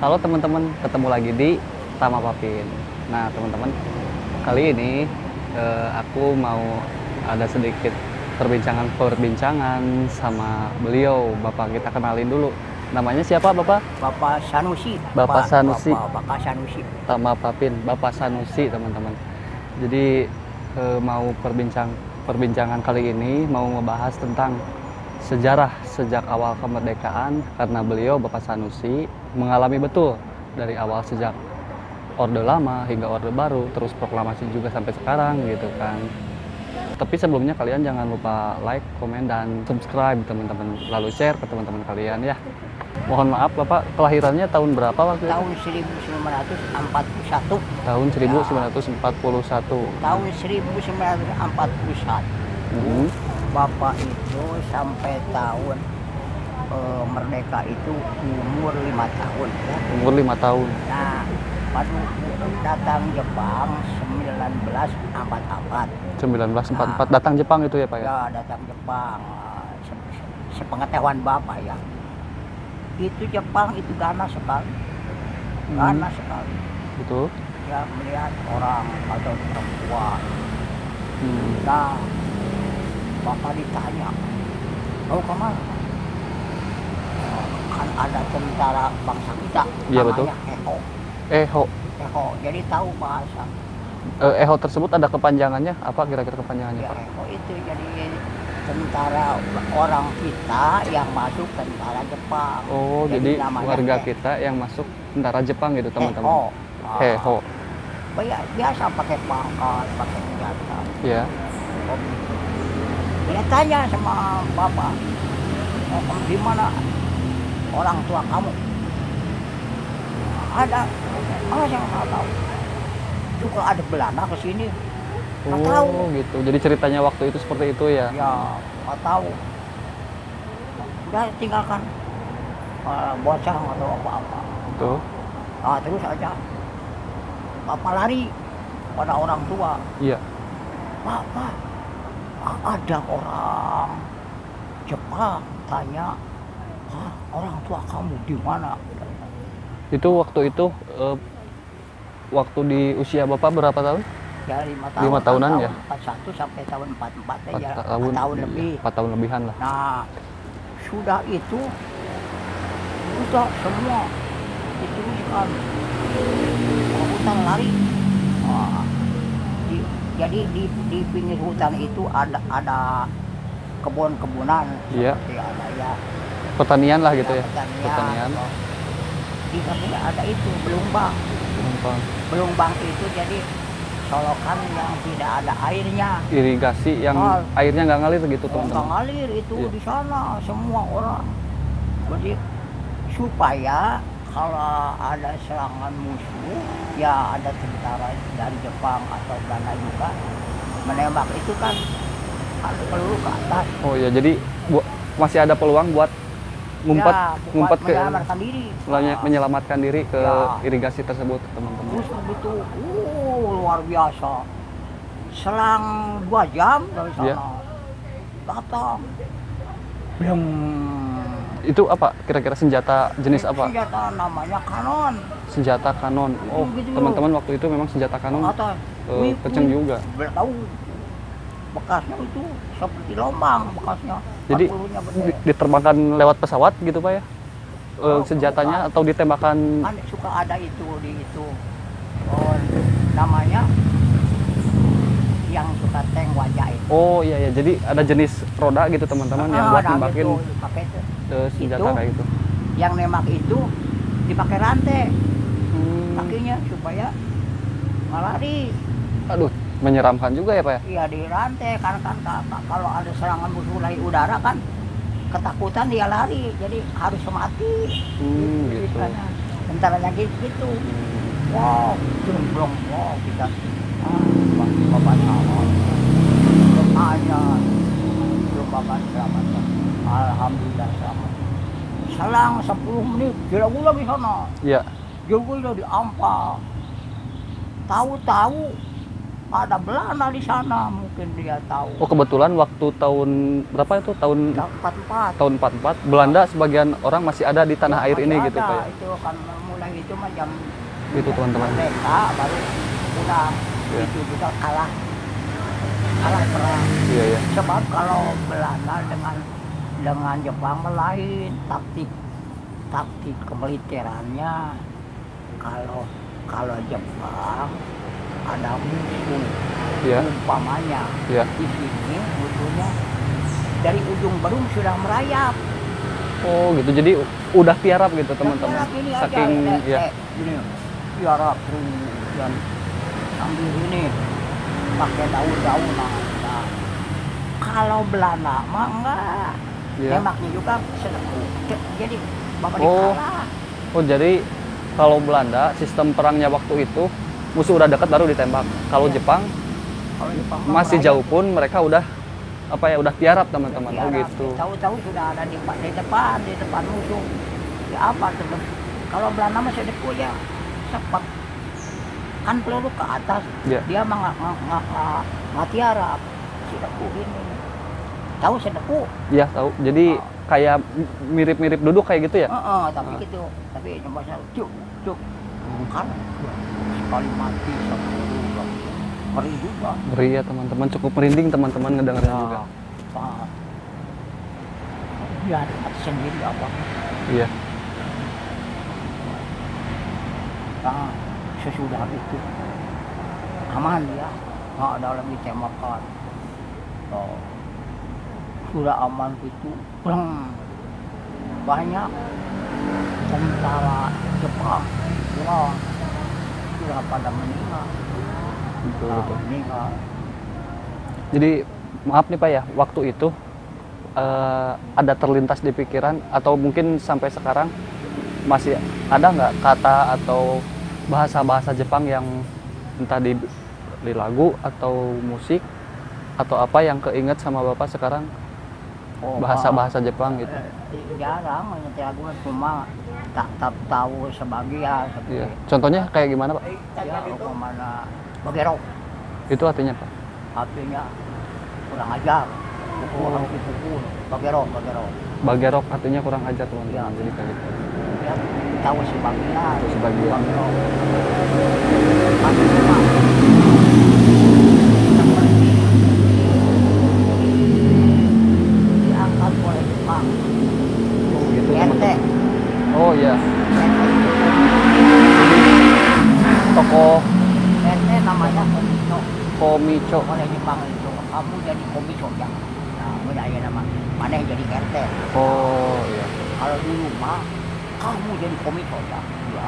Halo teman-teman, ketemu lagi di Tama Papin. Nah teman-teman, kali ini aku mau ada sedikit perbincangan sama beliau. Bapak kita kenalin dulu. Namanya siapa Bapak? Bapak Sanusi. Bapak Sanusi. Bapak Sanusi. Tama Papin, Bapak Sanusi teman-teman. Jadi mau perbincangan kali ini mau ngebahas tentang sejarah sejak awal kemerdekaan, karena beliau Bapak Sanusi mengalami betul dari awal sejak Orde Lama hingga Orde Baru, terus proklamasi juga sampai sekarang gitu kan. Tapi sebelumnya kalian jangan lupa like, komen, dan subscribe teman-teman, lalu share ke teman-teman kalian ya. Mohon maaf Bapak, kelahirannya tahun berapa waktu itu? Tahun 1941. Tahun 1941. Tahun 1941. Bapak itu sampai tahun merdeka itu umur 5 tahun. Ya. Umur 5 tahun. Nah, pada datang Jepang 1944. 1944 datang Jepang itu ya Pak ya? Ya, datang Jepang. Sepengetahuan Bapak ya. Itu Jepang itu ganas sekali. Ganas sekali. Betul. Ya, melihat orang atau perempuan. Nah, Bapak ditanya, "Kau kemana?" Kan ada tentara bangsa kita, Iya, betul. EHO. EHO. EHO, jadi tahu bahasa. EHO tersebut ada kepanjangannya apa kira-kira kepanjangannya Ya, Pak? EHO itu jadi tentara orang kita yang masuk tentara Jepang. Oh, jadi namanya warga kita yang masuk tentara Jepang gitu teman-teman. EHO. Biasa pakai pangkat, pakai senjata. Ya. Oh, gitu. Dia tanya sama Bapak, "Di mana orang tua kamu?" "Ada." "Oh, saya nggak tahu." "Itu kalau ada Belanda ke sini." "Nggak tahu." Oh, gitu. Jadi ceritanya waktu itu seperti itu ya? "Ya, nggak tahu." Udah tinggalkan bocah atau apa-apa. Betul. Nah, terus aja Bapak lari pada orang tua. Iya. "Pak, ada orang Jepang tanya, orang tua kamu di mana?" Itu waktu itu waktu di usia Bapak berapa tahun? Ya 5 tahun. 5 tahunan ya? 41 sampai tahun 44 ya. 4 tahun lebih. 4 tahun lebihan lah. Nah, sudah itu sudah semua diteruskan ke hutan lari. Nah, jadi di pinggir hutan itu ada kebun-kebunan. Iya. Seperti ada ya. Pertanian lah gitu ya? Pertanian. Di sana ada itu belumbang. Belumbang itu jadi solokan yang tidak ada airnya. Irigasi yang airnya nggak ngalir gitu teman-teman? Nggak ngalir itu Iya. di sana semua orang. Jadi supaya kalau ada serangan musuh, ya ada tentara dari Jepang atau Belanda juga menembak itu kan peluru ke atas. Oh ya, jadi masih ada peluang buat ngumpet ke menyelamatkan diri ke irigasi tersebut teman-teman. Terus begitu, luar biasa. Selang 2 jam dari sana datang. Itu apa kira-kira senjata jenis apa? Senjata namanya kanon. Senjata kanon. Oh, teman-teman waktu itu memang senjata kanon kenceng juga. Tahu bekasnya itu seperti lombang bekasnya. Jadi diterbangkan lewat pesawat gitu Pak ya? Senjatanya atau ditembakkan? Kan suka ada itu di itu. Oh, namanya yang suka tank wajah itu. Oh iya ya, jadi ada jenis roda gitu teman-teman yang buat nembakin senjata kayak gitu. Yang nembak itu dipakai rantai kakinya supaya nggak lari. Aduh, menyeramkan juga ya Pak ya? Iya, di rantai karena kan kalau ada serangan musuh dari udara kan ketakutan dia lari, jadi harus mati. Gitu. Bentar lagi gitu. Wow, jumblong, wow kita Bapak selamat. Doanya Bapak selamat. Alhamdulillah selamat. Selang 10 menit kira-kira di sana. Iya. Juga udah diampak. Tahu-tahu ada Belanda di sana, mungkin dia tahu. Oh, kebetulan waktu tahun berapa itu? Tahun 44. tahun 44 Belanda sebagian orang masih ada di tanah air Masih ini ada, gitu Pak ya. Itu kan mulai itu mah jam Gitu teman-teman. merdeka baru udah Iya. itu juga kalah perang. Iya ya. Sebab kalau Belanda dengan Jepang lain taktik kemiliterannya. Kalau Jepang ada musuh, Iya. umpamanya Iya. di sini musuhnya dari ujung Berung sudah merayap. Oh, gitu. Jadi udah tiarap gitu teman-teman. Tiarap ini Saking aja, ya. gini, tiarap terus dan sambil ini pakai daun-daunan. Nah, kalau Belanda mah enggak, Iya. tembaknya juga sedeku. Jadi bapak Oh. dikalah. Oh, jadi kalau Belanda sistem perangnya waktu itu musuh udah dekat baru ditembak. Kalau Iya. Jepang Kalau Jepang mah masih merayap. jauh pun mereka udah apa ya, udah tiarap teman-teman. Oh Tiarap. gitu. Tahu-tahu sudah ada di depan musuh. Ya apa tuh? Kalau Belanda mah sedeku ya cepat. Kan peluru ke atas, Iya. dia mah nggak tiarap. Sedeku ini. Tahu sedeku? Iya, tahu. Jadi kayak mirip-mirip duduk kayak gitu ya? Tapi gitu. Tapi coba saya cuk. Kan sekali mati satu orang. Ngeri juga. Ngeri ya teman-teman, cukup merinding teman-teman ngedengerin juga. Pak. Ya, sendiri apa? Iya. Nah, sesudah itu aman ya, nggak ada lagi tembakan. Oh, sudah aman itu, banyak tentara Jepang sudah pada meninggal. Betul. Meninggal. Jadi maaf nih Pak ya, waktu itu ada terlintas di pikiran atau mungkin sampai sekarang masih ada nggak kata atau bahasa-bahasa Jepang yang entah di lagu atau musik atau apa yang keinget sama Bapak sekarang? Oh, Bahasa-bahasa Jepang gitu. jarang, hanya lagu cuma tak tahu sebagian. Iya. Contohnya kayak gimana Pak? Ya, kemana Bagero, Itu artinya Pak? artinya kurang ajar, kurang dipukul. Bagero. Bagerok artinya kurang ajar teman-teman. Iya. Jadi kayak gitu. Ya, tahu sebagian. Tahu sebagian. Bagero. Tapi cuma seperti diangkat oleh Jepang. Oh gitu RT. teman-teman. Oh iya. Tokoh RT namanya Komicho. Komicho. Oleh Jepang itu kamu jadi Komicho ya. Nah, budaya nama mana yang jadi RT. Oh iya. Kalau dulu mah kamu jadi Komicho ya. Ya.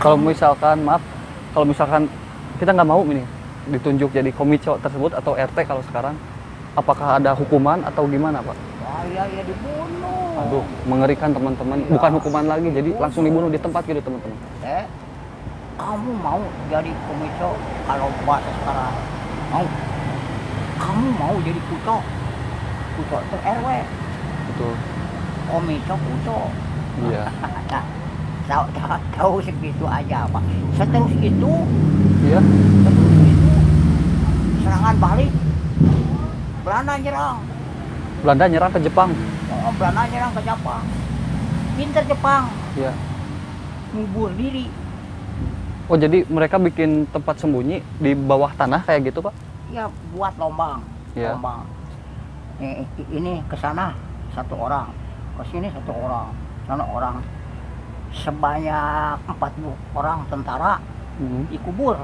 Kalau misalkan kita nggak mau ini ditunjuk jadi komicho tersebut atau RT kalau sekarang, apakah ada hukuman atau gimana Pak? Wah, ya dibunuh. Aduh, mengerikan teman-teman. Iya. Bukan hukuman lagi, jadi langsung dibunuh di tempat gitu teman-teman. Kamu mau jadi Komicho kalau bahasa sekarang mau? Kamu mau jadi Kuto? Kuto itu RW. Betul. Komicho Kuto. Iya. Nah, tahu segitu aja Pak. Seterus itu Iya. serangan balik. Belanda nyerang. Belanda nyerang ke Jepang. Oh, Belanda nyerang ke Jepang. Pinter Jepang, Iya. ngubur diri. Oh, jadi mereka bikin tempat sembunyi di bawah tanah kayak gitu, Pak? Ya buat lombang. Iya. Lombang. Ini ke sana satu orang, ke sini satu orang, sana orang. Sebanyak 40 orang tentara dikubur.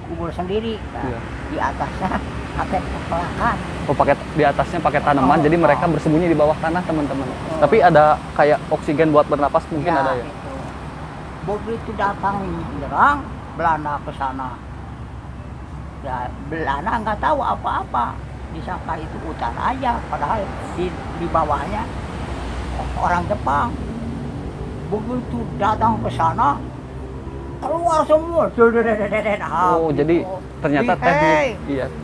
Kubur sendiri. Nah, Iya. di atasnya pakai pelakan. Oh, pakai di atasnya pakai tanaman, Oh, jadi mereka bersembunyi di bawah tanah, teman-teman. Oh. Tapi ada kayak oksigen buat bernapas mungkin ada ya? Itu. Begitu datang menyerang, Belanda ke sana. Ya, Belanda nggak tahu apa-apa. Disangka itu hutan aja, padahal di bawahnya orang Jepang. Begitu datang ke sana, keluar semua. Oh, jadi ternyata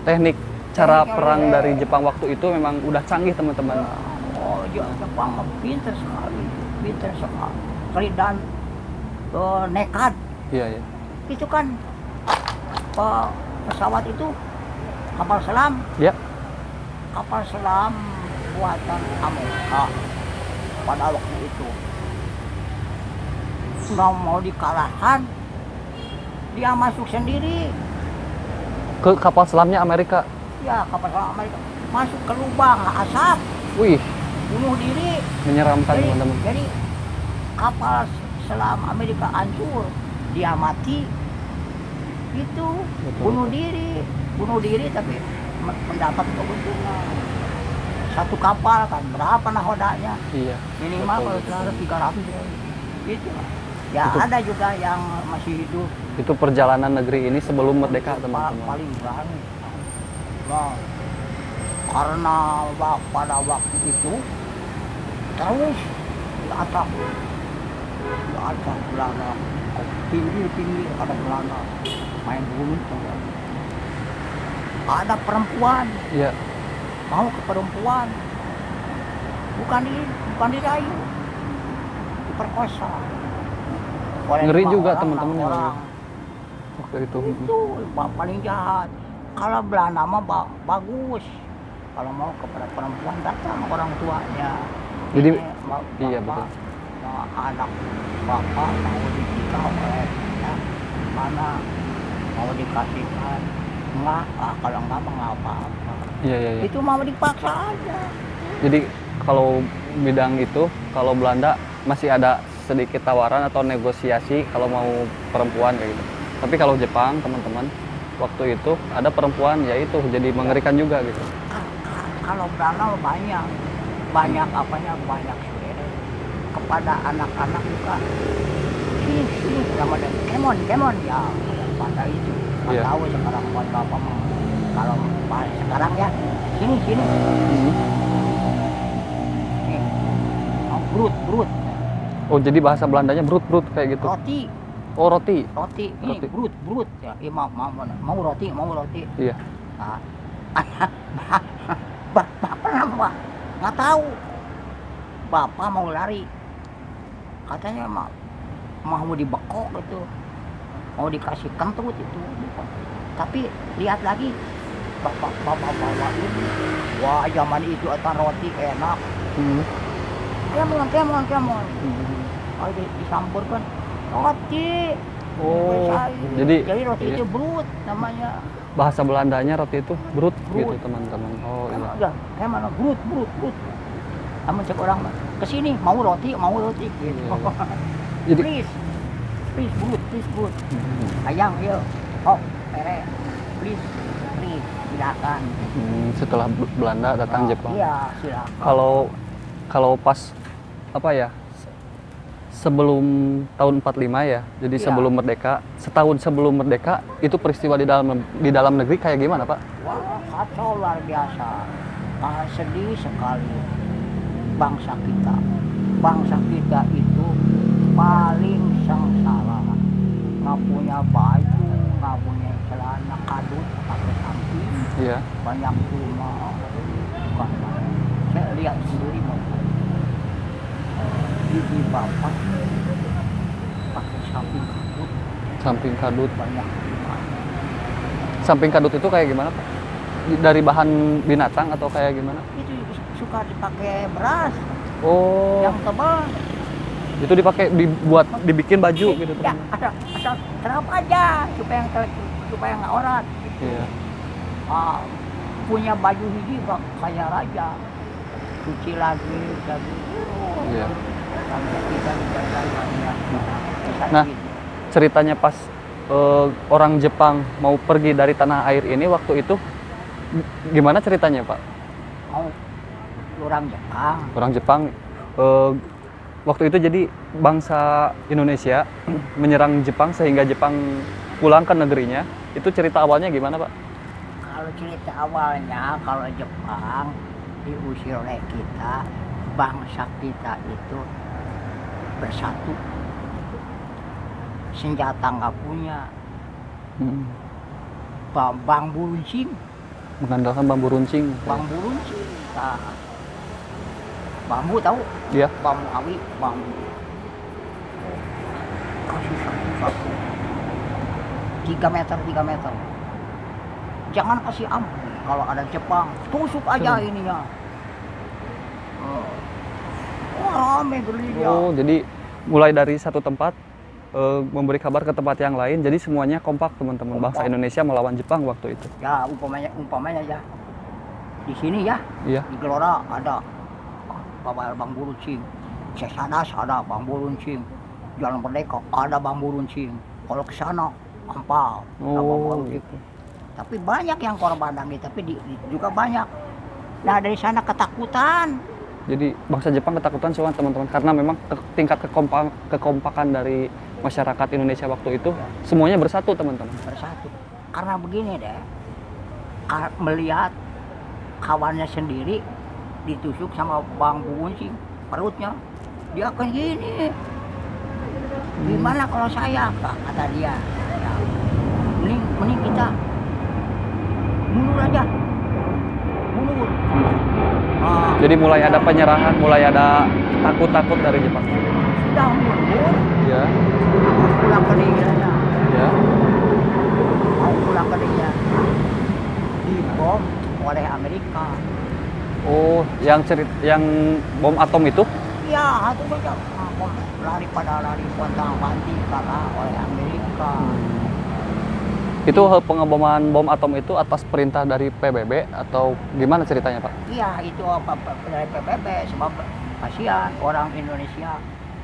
teknik cara perang dari Jepang waktu itu memang udah canggih, teman-teman. Oh, Jepang pinter sekali, dan nekat. Iya, iya. Itu kan pesawat itu kapal selam. Ya. Kapal selam buatan Amerika pada waktu itu. Nggak mau dikalahkan, dia masuk sendiri. Ke kapal selamnya Amerika. Ya, kapal selam Amerika masuk ke lubang asap, Wih, bunuh diri. menyeramkan teman-teman. Jadi kapal selam Amerika hancur, dia mati. Itu Betul. bunuh diri tapi mendapat keuntungan. Satu kapal kan berapa nahodanya? Iya. Minimal Betul. kalau 300 gitu. Ya Itu. ada juga yang masih hidup. Itu perjalanan negeri ini sebelum merdeka, teman-teman. Paling berani. Nah, karena pada waktu itu terus di atas Belanda, pinggir ada Belanda main bunuh. Ada perempuan Iya. mau ke perempuan, bukan dirayu, diperkosa. Oleh Ngeri 5 juga orang, teman-teman 6 ya, orang. waktu itu. Itu paling jahat. Kalau Belanda mah bagus. Kalau mau kepada perempuan datang orang tuanya. Jadi, Ini, iya, betul. anak bapak mau dinikah oleh ya, mana mau dikasihkan enggak, kalau enggak mah enggak apa-apa. Iya, iya, iya. Itu mau dipaksa aja. Jadi kalau bidang itu, kalau Belanda masih ada sedikit tawaran atau negosiasi kalau mau perempuan kayak gitu. Tapi kalau Jepang, teman-teman, waktu itu ada perempuan, ya itu jadi mengerikan juga gitu. Kalau Belanda banyak apanya, banyak sudah kepada anak-anak juga. Sini namanya kemon ya pada itu. Nggak Iya. tahu sekarang buat bapak mau kalau sekarang ya sini nih, brut Oh, jadi bahasa Belandanya brut kayak gitu. roti Oh, roti. ini Roti. brut ya mau roti Iya. nah, bapak kenapa nggak tahu bapak mau lari katanya mau dibekok gitu, mau dikasih kentut itu. Tapi lihat lagi bapak bawa ini, wah zaman itu atan roti enak. Kemon kalau disampurkan roti. Oh, jadi jadi roti iya. itu brut namanya. Bahasa Belandanya roti itu brut Brut. gitu, teman-teman. Oh, iya. Udah kayak mana brut. Kamu cek orang kesini mau roti gitu. Iya. Jadi please brut. Ayang yuk. Oh, please silakan. Setelah Belanda datang Jepang. Iya, silakan. Kalau pas apa ya? Sebelum tahun 45 ya. Jadi Iya. sebelum merdeka, setahun sebelum merdeka itu peristiwa di dalam negeri kayak gimana, Pak? Wah, kacau luar biasa. Sedih sekali bangsa kita itu paling sengsara, nggak punya baju, nggak punya celana, kadut pakai samping, Iya. banyak rumah. Saya lihat sendiri ibu bapak pakai Samping kadut. banyak rumah. Samping kadut itu kayak gimana, Pak? Dari bahan binatang atau kayak gimana? Itu suka dipakai beras Oh, yang tebal. itu dibikin baju gitu, Ya, teman. asal terap aja supaya nggak orat. Iya. Punya baju hiji kayak raja, cuci lagi. Iya. Sampai kita dijaga banyak. Nah, ceritanya pas orang Jepang mau pergi dari tanah air ini waktu itu gimana ceritanya, Pak? mau orang Jepang. Orang Jepang waktu itu jadi bangsa Indonesia menyerang Jepang sehingga Jepang pulang ke negerinya. Itu cerita awalnya gimana, Pak? Kalau cerita awalnya, kalau Jepang diusir oleh kita, bangsa kita itu bersatu. Senjata nggak punya, bambu runcing. Mengandalkan bambu runcing. Nah, bambu tahu? Iya. Bambu awi, bambu. Kasih satu. 3 meter. jangan kasih ampun kalau ada Jepang, tusuk aja Serem. ininya. Rame gerilya. Oh, jadi mulai dari satu tempat memberi kabar ke tempat yang lain, jadi semuanya kompak teman-teman. Bangsa Kompak. Indonesia melawan Jepang waktu itu. Ya umpamanya ya di sini ya, Iya. di Gelora ada Bapak Bang Buruncing, Cesadas ada Bang Buruncing, Jalan Merdeka ada Bang Buruncing. Kalau ke sana Ampal, ada Bang Oh, Buruncing. gitu. Tapi banyak yang korban lagi, tapi juga banyak. Nah dari sana ketakutan. Jadi bangsa Jepang ketakutan semua teman-teman karena memang tingkat kekompakan dari masyarakat Indonesia waktu itu semuanya bersatu teman-teman. Bersatu. Karena begini deh, melihat kawannya sendiri ditusuk sama Bang Buuncing perutnya, dia akan gini. Gimana kalau saya, kata dia. Ya, mending kita mundur aja, mundur. Jadi mulai ada penyerahan, mulai ada takut-takut dari Jepang. Sudah mundur, Ya, pulang ke Indonesia. ya. Mau pulang ke Indonesia, dibom oleh Amerika. Oh, yang bom atom itu? Ya, itu saja. Lari pontang-panting kalah oleh Amerika. Itu pengeboman bom atom itu atas perintah dari PBB atau gimana ceritanya, Pak? Iya, itu apa dari PBB sebab kasihan orang Indonesia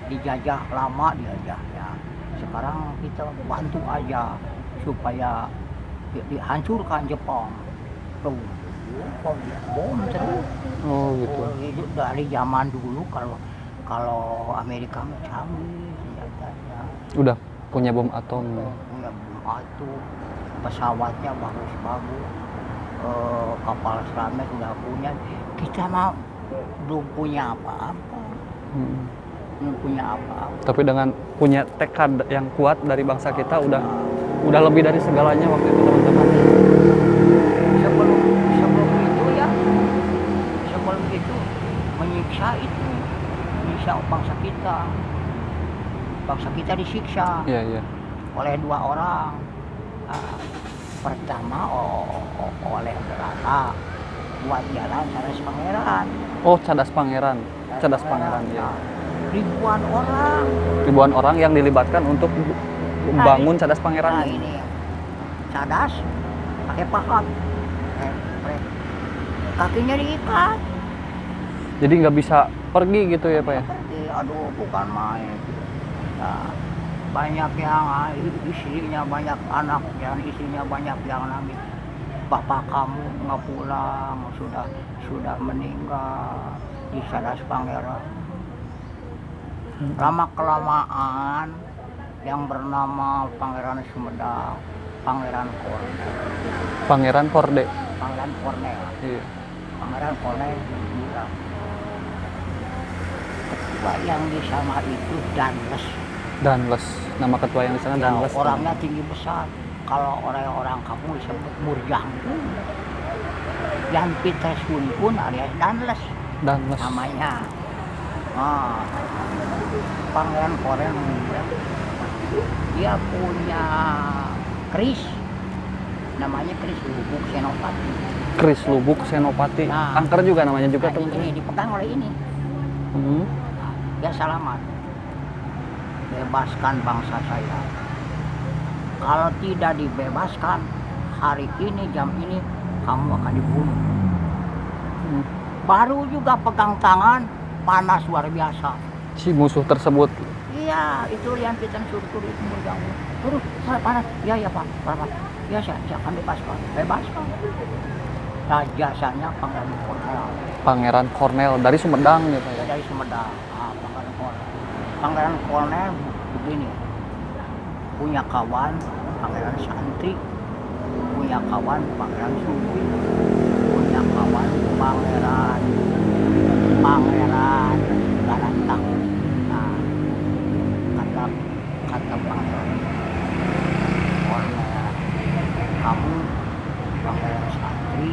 dijajah lama dijajah ya. Sekarang kita bantu aja supaya dihancurkan Jepang. Tuh, bom terus. Oh, gitu. Itu dari zaman dulu kalau Amerika canggih senjatanya. Udah punya bom atom. Punya bom atom, pesawatnya bagus-bagus, kapal selamnya sudah punya. Kita mah belum punya apa-apa. Belum punya apa-apa. Tapi dengan punya tekad yang kuat dari bangsa kita udah lebih dari segalanya waktu itu teman-teman. Sebelum itu menyiksa bangsa kita disiksa Iya, iya. oleh dua orang. Pertama oleh Belanda buat jalan Cadas Pangeran. Oh, Cadas Pangeran. Cadas Pangeran, ya. Ribuan orang. Ribuan orang yang dilibatkan untuk membangun Cadas Nah Pangeran. ini Cadas pakai pahat, kakinya diikat. Jadi nggak bisa pergi gitu ya, Pak ya? Pergi, aduh bukan main. Nah, banyak yang istrinya, banyak anak yang istrinya banyak yang nangis. Bapak kamu nggak pulang, sudah meninggal di Cadas Pangeran. Lama kelamaan yang bernama Pangeran Sumedang, Pangeran Kornel. Pangeran Korde. Pangeran Kornel. Iya. Pangeran Kornel bilang, ketua yang di sana itu Danles. Danles. Nama ketua yang di sana Danles. Orangnya tinggi besar. Kalau orang-orang kamu disebut Murjangku. Yang Petersun pun alias Danles Danles. namanya. Pangeran Kornel bilang, dia punya keris. Namanya keris Lubuk Senopati. Keris Lubuk Senopati. Nah. Angker juga namanya juga, Nah, teman-teman. ini dipegang oleh ini. Hmm. Dia salaman. Bebaskan bangsa saya. Kalau tidak dibebaskan, hari ini, jam ini, kamu akan dibunuh. Baru juga pegang tangan, panas luar biasa. Si musuh tersebut. Iya, itu yang kita suruh itu mengganggu. Terus, panas. Iya, Pak. Panas. Ya, saya akan bebaskan. Bebaskan. Nah, jasanya Pangeran Kornel. Pangeran Kornel dari Sumedang ya, Pak ya? Dari Sumedang. Pangeran Kornel. Pangeran Kornel begini. Punya kawan Pangeran Santri, punya kawan Pangeran Supi, punya kawan Pangeran Galantang. Nah, kata Pangeran Kornel, kamu Pangeran Santri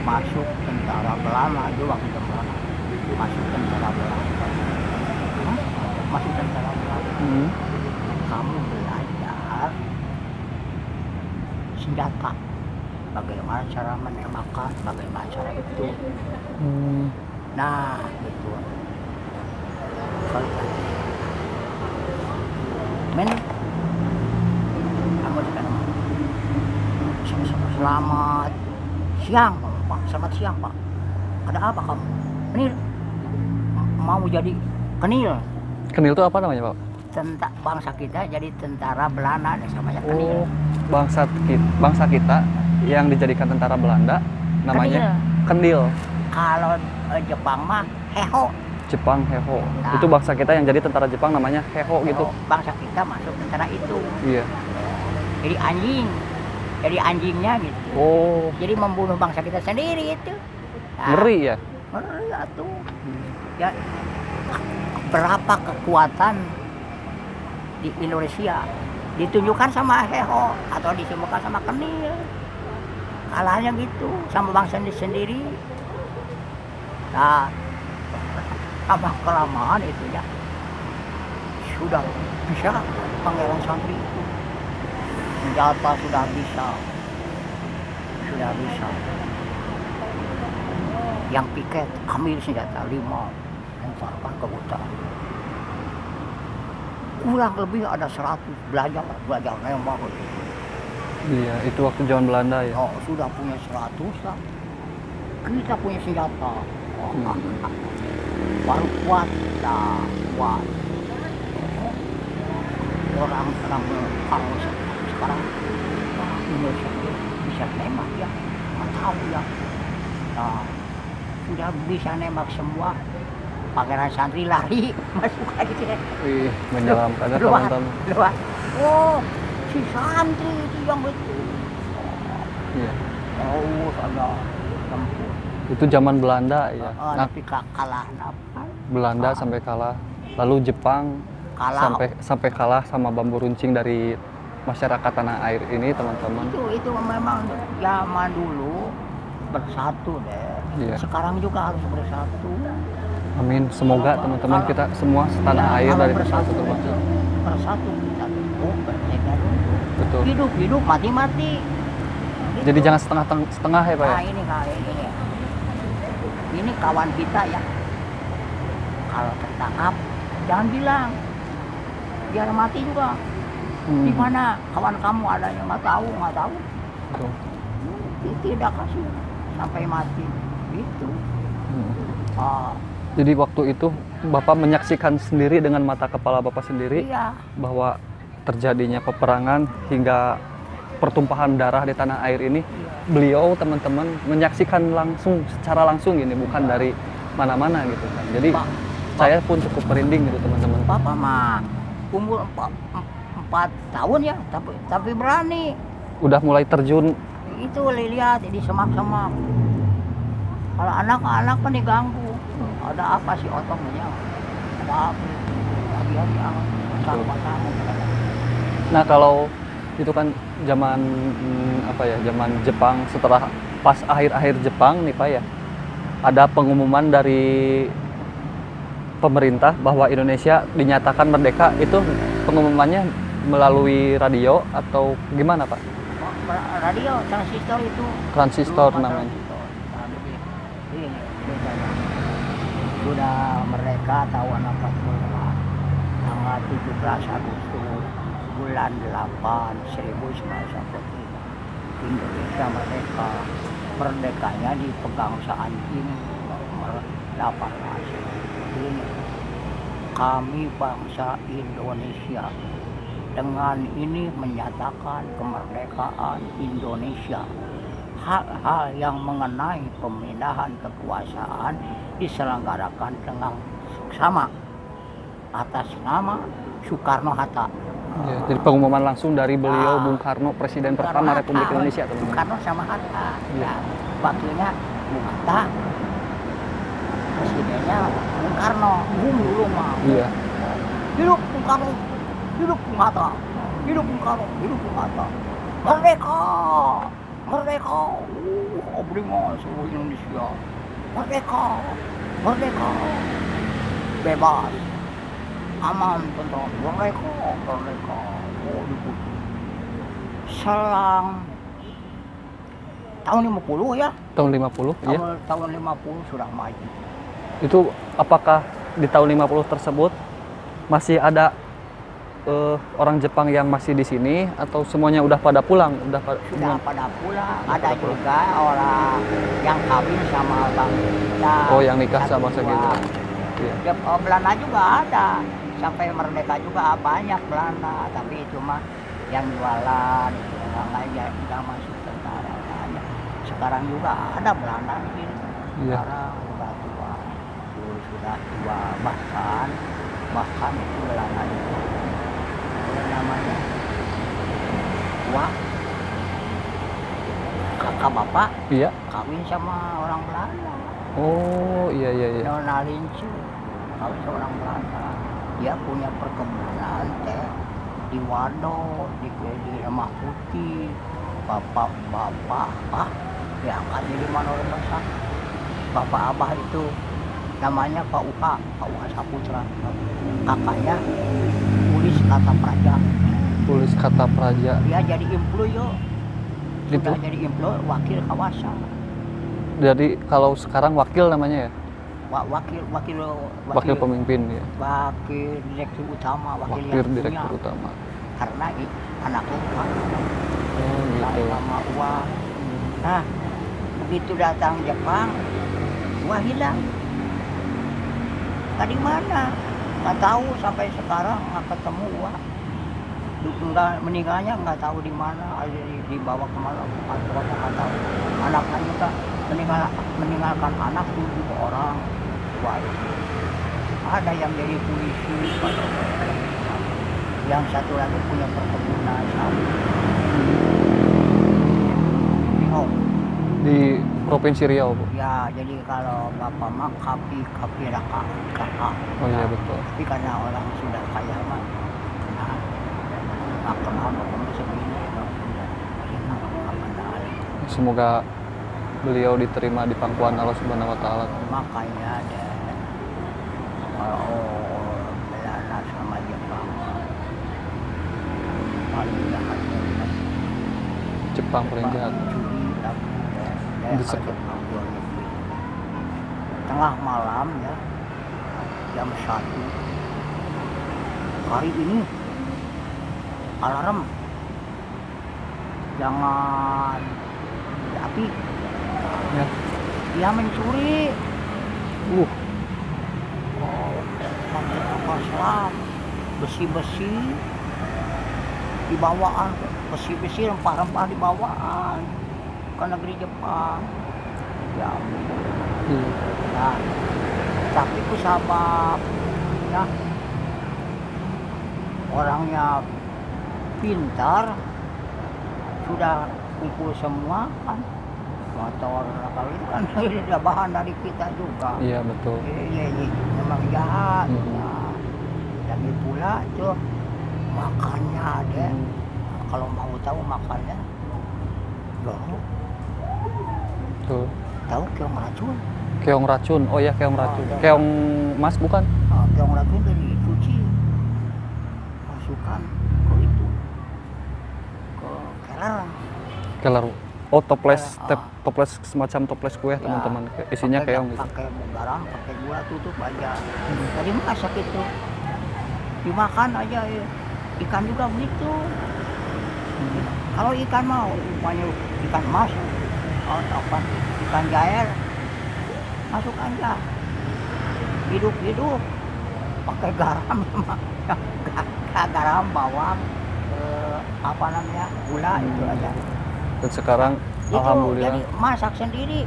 masuk tentara Belanda, itu waktu itu Belanda, masuk tentara Belanda. Masuk tentara Belanda. Kamu belajar senjata. bagaimana cara menembakkan, bagaimana cara itu. Hmm. Nah, gitu. Kalau men, kamu sekarang selamat siang, Pak. Selamat siang, Pak. Ada apa kamu? Ini mau jadi kenil. Kenil itu apa namanya, Pak? Bangsa kita jadi tentara Belanda namanya kenil. Oh, bangsa kita yang dijadikan tentara Belanda namanya Kendil. Kalau Jepang mah Heho. Jepang Heho. Nah. Itu bangsa kita yang jadi tentara Jepang namanya Heho gitu. Bangsa kita masuk tentara itu. Iya. Jadi anjing. Jadi anjingnya gitu. Oh, Jadi membunuh bangsa kita sendiri itu. Nah, ngeri ya. ngeri atuh. Ya, berapa kekuatan di Indonesia ditunjukkan sama Heho atau disebutkan sama Kenil. Kalahnya gitu sama bangsa sendiri. Nah, apa kelamaan itu ya sudah bisa Pangeran Santri itu senjata sudah bisa yang piket ambil senjata 5 lemparkan ke hutan, kurang lebih ada 100 belajar nembak itu. Iya, itu waktu zaman Belanda ya. Oh, sudah punya 100 lah, kita punya senjata. Baru kuat, dah kuat. Orang kalau sekarang Indonesia bisa nembak ya, nggak tahu ya. Nah, sudah bisa nembak semua. Pangeran Santri lari masuk lagi sih. Wih, menyeramkan ya teman-teman. Oh, si Santri itu yang betul. Iya. Oh, ada tempur. Itu zaman Belanda ya. Nah, Tapi kalah apa? Belanda sampai kalah. Lalu Jepang Kalah. sampai kalah sama bambu runcing dari masyarakat tanah air ini, teman-teman. Itu memang zaman dulu bersatu deh. Iya. Sekarang juga harus bersatu. Amin. Semoga teman-teman kita semua setanah air kalau dari bersatu bersatu itu, bersatu kita dulu, bersatu dulu. Betul. Hidup mati. Gitu. Jadi jangan setengah ya, Pak ya. Nah, ini kawan kita ya. Kalau tertangkap jangan bilang biar mati juga. Di mana kawan kamu ada yang nggak tahu. Betul. Tidak kasih sampai mati gitu. Jadi waktu itu Bapak menyaksikan sendiri dengan mata kepala Bapak sendiri Iya. bahwa terjadinya peperangan hingga pertumpahan darah di tanah air ini. Beliau teman-teman menyaksikan secara langsung ini, bukan dari mana-mana gitu kan. Jadi saya pun cukup merinding gitu teman-teman. Bapak mah umur 4 tahun ya, tapi berani. Udah mulai terjun. Itu lihat di semak-semak. Kalau anak-anak kan diganggu. Ada apa sih otongnya? Ada apa? Bagian yang sama-sama. Nah, kalau itu kan zaman zaman Jepang, setelah pas akhir-akhir Jepang nih Pak ya, ada pengumuman dari pemerintah bahwa Indonesia dinyatakan merdeka. Itu pengumumannya melalui radio atau gimana Pak? Radio transistor itu. Transistor namanya. Sudah merdeka tahun 45, tanggal 17 Agustus bulan 8 1945. Indonesia merdeka. Merdekanya dipegang Saanjing nomor 18. Ini kami bangsa Indonesia dengan ini menyatakan kemerdekaan Indonesia. Hal-hal yang mengenai pemindahan kekuasaan diselenggarakan dengan sama atas nama Soekarno-Hatta. Ya, jadi pengumuman langsung dari beliau Bung Karno, Presiden pertama Republik Indonesia, teman-teman. Bung Karno sama Hatta. Ya. Waktunya Bung Hatta, presidennya Bung Karno. Bung dulu mah. Iya. Hidup Bung Karno, hidup Bung Hatta, hidup Bung Karno, hidup Bung Hatta. Merdeka, merdeka. Obringan seluruh Indonesia. Merdeka, merdeka. Bebas. Aman, tentram, merdeka. Oh, selang tahun 50 ya. Tahun 50, iya. Tahun 50 sudah maju. Itu apakah di tahun 50 tersebut masih ada orang Jepang yang masih di sini atau semuanya udah pada pulang? Sudah pada pulang. Udah Ada pada pulang. juga orang yang kawin sama bang kita. Oh, yang nikah sama satu segitu. dua. Iya. Ya, Belanda juga ada. Sampai merdeka juga banyak Belanda. Tapi itu mah yang jualan itu nggak masuk tentara banyak. Sekarang juga ada Belanda di sini. Iya. Sekarang sudah tua. Dulu sudah tua bahkan itu Belanda itu namanya tua kakak bapak Iya. kawin sama orang Belanda. Oh, iya. Nona Lincu kawin sama orang Belanda. Dia punya perkebunan teh di Wado, di Remah Putih. Bapak diangkat jadi Manor Besar. Bapak Abah itu namanya Pak Uha Saputra. Kakaknya Tulis Kata Praja. Tulis Kata Praja. Dia jadi implu yo. Gitu. Sudah jadi implu wakil kawasan. Jadi kalau sekarang wakil namanya ya? Wakil pemimpin ya. Wakil direktur utama, Wakil yang direktur punya. utama. Karena anaknya kan Oh, gitu. sama uang. Nah, begitu datang Jepang, uang hilang. Tadi mana? Nggak tahu sampai sekarang nggak ketemu uang. Nggak meninggalnya nggak tahu di mana, dibawa kemana, nggak tahu. Anaknya juga meninggalkan anak 7 orang. Wah, ada yang jadi polisi, yang satu lagi punya perkebunan sawit. Bingung. Di Provinsi Riau, Bu. Ya, jadi kalau bapak mah kapi raka kakak. Oh iya, betul. Tapi karena orang sudah kaya mah, nah, nggak kenal bapak segini, nggak kenal. Semoga beliau diterima di pangkuan Allah Subhanahu wa taala. Makanya ada kalau Belanda sama Jepang paling jahat. Jepang paling jahat. Curi tapi Desek. Jepang luar negeri. Tengah malam ya, jam 1 hari ini alarm jangan api. Ya. Dia mencuri. Uh, Pakai kapal selam, besi-besi dibawaan, besi-besi rempah-rempah dibawaan ke negeri Jepang. Ya ampun. iya. Nah, tapi ku sabab ya orangnya pintar, sudah kumpul semua kan motor kalau itu kan ada bahan dari kita juga. Iya, betul. Iya, memang jahat. Mhm. Nah, lagi pula tuh makannya ada. Hmm. Kalau mau tahu makannya, loh, Tuh. tahu keong racun. Keong racun. Oh ya, keong racun. iya. Keong mas bukan? Keong racun dari cuci, masukkan ke itu, ke keler. Keler. Oh, toples, Ah. toples semacam toples kue, Ya, teman-teman. Isinya pakai keong gitu. Pakai garam, pakai gula, tutup aja. Tadi masak itu, dimakan aja ya. Ikan juga begitu. Kalau ikan mau, umpamanya ikan mas, apa, ikan jair, masuk aja. Hidup, pakai garam, garam, bawang, apa namanya, gula itu aja. Dan sekarang Itu alhamdulillah. jadi masak sendiri.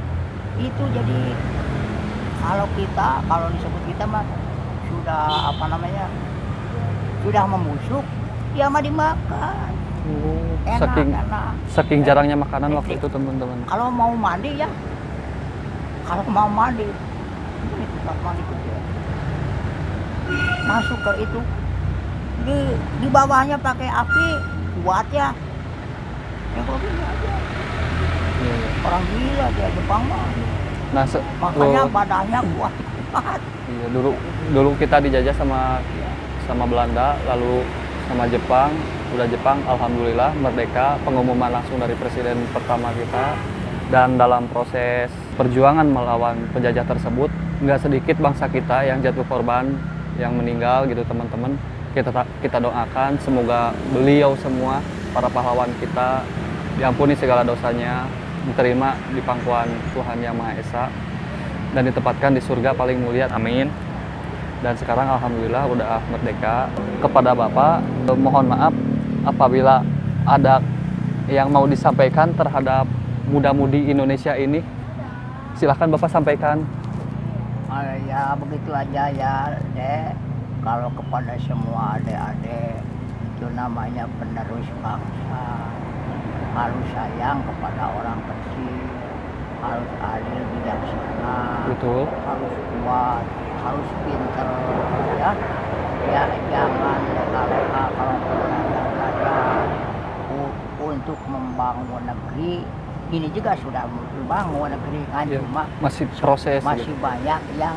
Itu jadi kalau disebut kita mah sudah apa namanya, sudah membusuk, dia mah dimakan. Oh, Enak, saking enak. jarangnya makanan waktu itu, teman-teman. Kalau mau mandi ya, ini tempat mandi kecil. Masuk ke itu, di bawahnya pakai api kuat ya. Yang begini aja. Iya, iya. Orang gila dia Jepang mah. Nah, Makanya oh, badannya kuat. iya, dulu kita dijajah sama Belanda, lalu sama Jepang. Udah Jepang, alhamdulillah merdeka. Pengumuman langsung dari presiden pertama kita Dan dalam proses perjuangan melawan penjajah tersebut, nggak sedikit bangsa kita yang jatuh korban, yang meninggal gitu teman-teman. Kita doakan semoga beliau semua, para pahlawan kita, diampuni segala dosanya, diterima di pangkuan Tuhan Yang Maha Esa, dan ditempatkan di surga paling mulia. Amin. Dan sekarang alhamdulillah udah merdeka. Kepada Bapak, mohon maaf apabila ada yang mau disampaikan terhadap muda-mudi Indonesia ini. Silahkan Bapak sampaikan. Ya begitu aja ya, Dek. Kalau kepada semua adik-adik, itu namanya penerus bangsa. Harus sayang kepada orang kecil, harus adil bijaksana, Betul. harus kuat, harus pinter, ya. Ya jangan leha-leha kalau belajar untuk membangun negeri. Ini juga sudah membangun negeri kan, Ya, cuma masih proses. masih gitu. banyak yang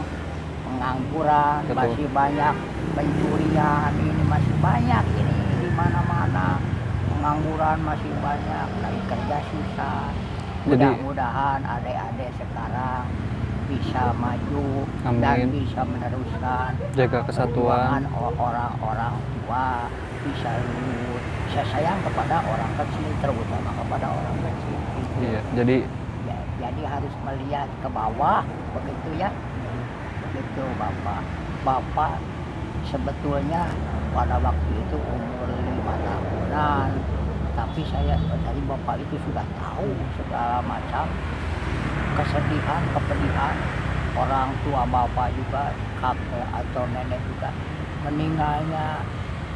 pengangguran, Betul. masih banyak pencurian, ini masih banyak ini di mana-mana pengangguran masih banyak, lagi kerja susah. Jadi, Mudah-mudahan adik-adik sekarang bisa maju dan amin. bisa meneruskan Jaga kesatuan. perjuangan orang-orang tua, bisa lulus, bisa sayang kepada orang kecil, terutama kepada orang kecil. Iya, jadi Ya, jadi harus melihat ke bawah, begitu ya. Begitu Bapak. Bapak sebetulnya pada waktu itu umur 5 tahunan, tapi saya dari Bapak itu sudah tahu segala macam kesedihan, kepedihan orang tua Bapak juga, kakek atau nenek juga meninggalnya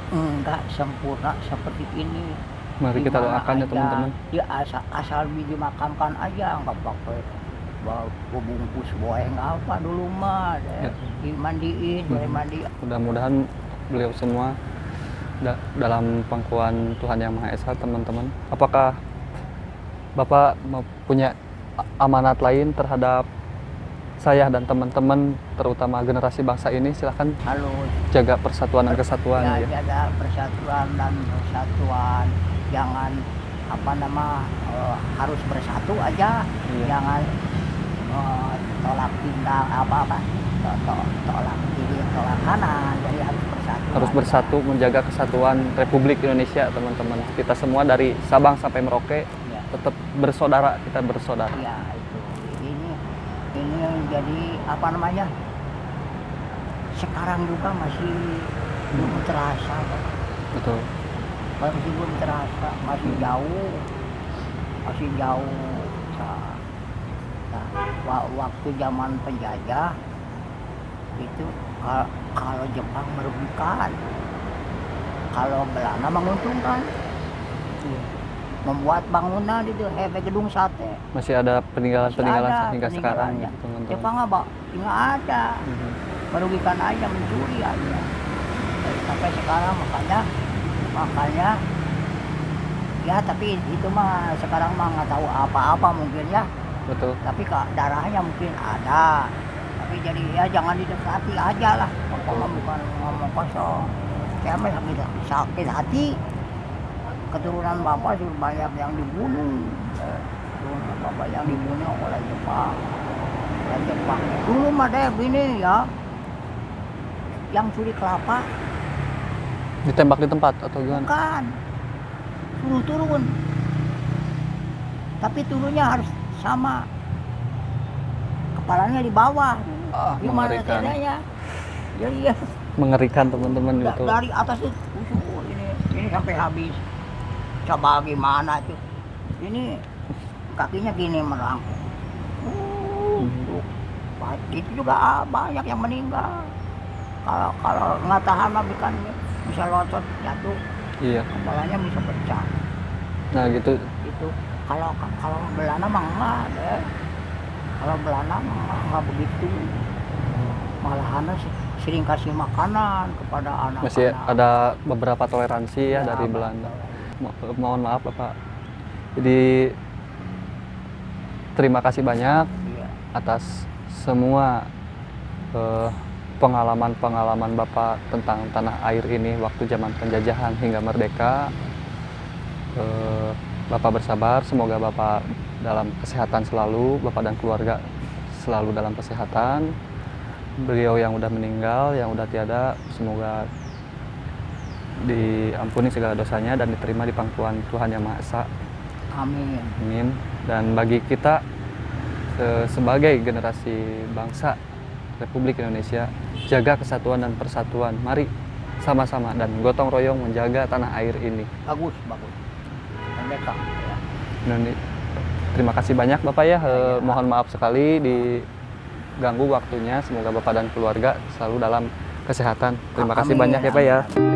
enggak sempurna seperti ini. mari kita Dimana doakan ya aja, teman-teman. dia asal dimakamkan aja, nggak pakai bungkus boeng apa dulu mah, Ya. dimandiin, mandi. Mudah-mudahan beliau semua dalam pangkuan Tuhan Yang Maha Esa teman-teman. Apakah Bapak punya amanat lain terhadap saya dan teman-teman, terutama generasi bangsa ini? Silahkan Harus jaga persatuan dan kesatuan. ya, Ya. jaga persatuan dan kesatuan, jangan harus bersatu aja, Iya. jangan tolak pinggang tolak kiri tolak kanan, jadi harus bersatu Harus aja. bersatu menjaga kesatuan Republik Indonesia teman-teman. Kita semua dari Sabang sampai Merauke Ya. tetap bersaudara, kita bersaudara. Ya itu ini jadi sekarang juga masih belum terasa, Betul. masih belum terasa, masih jauh. Waktu zaman penjajah itu kalau Jepang merugikan, kalau Belanda menguntungkan. Iya. Membuat bangunan itu gedung sate. Masih ada peninggalan-peninggalan Masih ada hingga sekarang peninggalannya. gitu, teman-teman. Jepang apa? Nggak ada. Mhm. Merugikan aja, mencuri aja. Sampai sekarang makanya ya, tapi itu mah sekarang mah nggak tahu apa-apa mungkin ya. Betul. Tapi darahnya mungkin ada. Tapi jadi ya jangan didekati aja lah. Bapak bukan ngomong kosong. Saya mah sakit hati. Keturunan Bapak sudah banyak yang dibunuh. Keturunan Bapak yang dibunuh oleh Jepang. Dulu mah deh gini ya. Yang curi kelapa Ditembak di tempat atau gimana? bukan. Suruh turun. Tapi turunnya harus sama. Kepalanya di bawah. Gimana Mengerikan. caranya? Jadi ya Mengerikan teman-teman gitu. dari atas itu ini sampai habis. Coba gimana itu? Ini kakinya gini merangkul. Itu juga banyak yang meninggal. Kalau nggak tahan mah bisa locot jatuh, Iya. kepalanya bisa pecah. Nah gitu. Itu kalau Belanda mah enggak deh. Kalau Belanda mah enggak begitu. Malahan sering kasih makanan kepada anak-anak. Masih ada beberapa toleransi ya Ya, dari betul. Belanda. Mohon maaf Bapak. Jadi terima kasih banyak Iya. atas semua pengalaman-pengalaman Bapak tentang tanah air ini waktu zaman penjajahan hingga merdeka. Bapak bersabar, semoga Bapak dalam kesehatan selalu, Bapak dan keluarga selalu dalam kesehatan. Beliau yang udah meninggal, yang udah tiada, semoga diampuni segala dosanya dan diterima di pangkuan Tuhan Yang Maha Esa. Amin. Amin. Dan bagi kita sebagai generasi bangsa Republik Indonesia, jaga kesatuan dan persatuan. Mari sama-sama dan gotong royong menjaga tanah air ini. Bagus, bagus. Merdeka. Ya. Terima kasih banyak Bapak ya. Mohon maaf sekali diganggu waktunya. Semoga Bapak dan keluarga selalu dalam kesehatan. Terima kasih Amin, banyak ya Pak ya. amin.